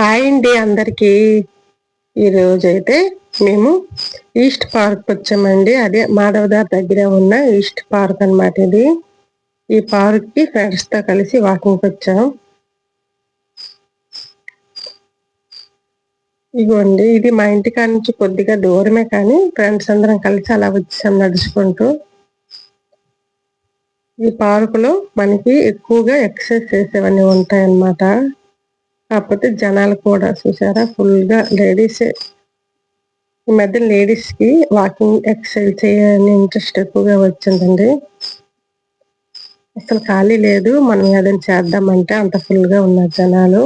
Hi అండి అందరికీ. ఈరోజు అయితే మేము ఈస్ట్ పార్క్ వచ్చామండి. అదే మాధవదార్ దగ్గర ఉన్న ఈస్ట్ పార్క్ అన్నమాట. ఈ పార్క్ కి ఫ్రెండ్స్ తో కలిసి వాకింగ్ వచ్చాం. ఇగోండి, ఇది మా ఇంటికాడ నుంచి కొద్దిగా దూరమే, కానీ ఫ్రెండ్స్ అందరం కలిసి అలా వచ్చాం నడుచుకుంటూ. ఈ పార్క్ లో మనకి ఎక్కువగా ఎక్సర్సైజ్ చేసేవన్నీ ఉంటాయి అన్నమాట. కాకపోతే జనాలు కూడా చూసారా, ఫుల్ గా లేడీసే. ఈ మధ్య లేడీస్ కి వాకింగ్ ఎక్సర్సైజ్ చేయాలని ఇంట్రెస్ట్ ఎక్కువగా వచ్చిందండి. అసలు ఖాళీ లేదు, మనం ఏదైనా చేద్దామంటే అంత ఫుల్ గా ఉన్నారు జనాలు.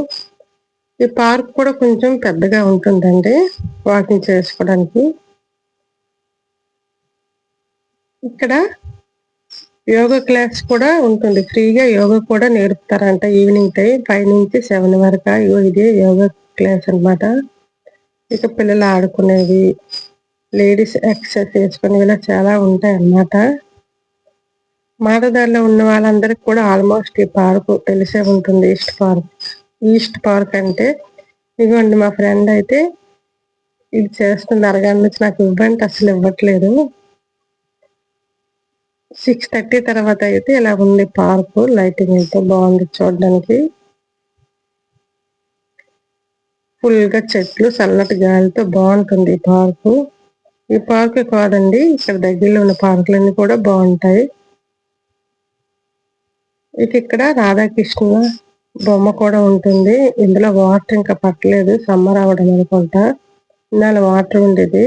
ఈ పార్క్ కూడా కొంచెం పెద్దగా ఉంటుందండి వాకింగ్ చేసుకోవడానికి. ఇక్కడ యోగా క్లాస్ కూడా ఉంటుంది, ఫ్రీగా యోగా కూడా నేర్పుతారంట. ఈవినింగ్ టైం 5 నుంచి 7 వరకు ఇది యోగా క్లాస్ అన్నమాట. ఇక పిల్లలు ఆడుకునేవి, లేడీస్ ఎక్సర్సైజ్ చేసుకునేవి ఇలా చాలా ఉంటాయి అన్నమాట. మాటదారిలో ఉన్న వాళ్ళందరికి కూడా ఆల్మోస్ట్ ఈ పార్క్ తెలిసే ఉంటుంది. ఈస్ట్ పార్క్ అంటే ఇదిగోండి, మా ఫ్రెండ్ అయితే ఇది చేస్తుంది. అరగంట నుంచి నాకు ఇవ్వండి, అసలు ఇవ్వట్లేదు. 6:30 తర్వాత అయితే ఇలా ఉంది పార్క్. లైటింగ్ అయితే బాగుంది చూడడానికి. ఫుల్ గా చెట్లు, చల్లటి గాలితో బాగుంటుంది ఈ పార్క్. ఈ పార్క్ కాదండి, ఇక్కడ దగ్గరలో ఉన్న పార్కులన్నీ కూడా బాగుంటాయి. ఇక్కడ రాధాకృష్ణ బొమ్మ కూడా ఉంటుంది. ఇందులో వాటర్ ఇంకా పట్టలేదు, సమ్మర్ అవడం అనుకుంటా. ఇందులో వాటర్ ఉండేది.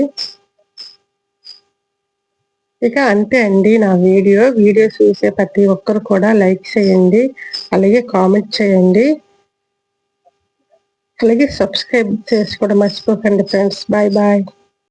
ఇక అంతే అండి నా వీడియో చూసే ప్రతి ఒక్కరు కూడా లైక్ చేయండి, అలాగే కామెంట్ చేయండి, అలాగే సబ్స్క్రైబ్ చేసుకోవడం మర్చిపోకండి ఫ్రెండ్స్. Bye bye.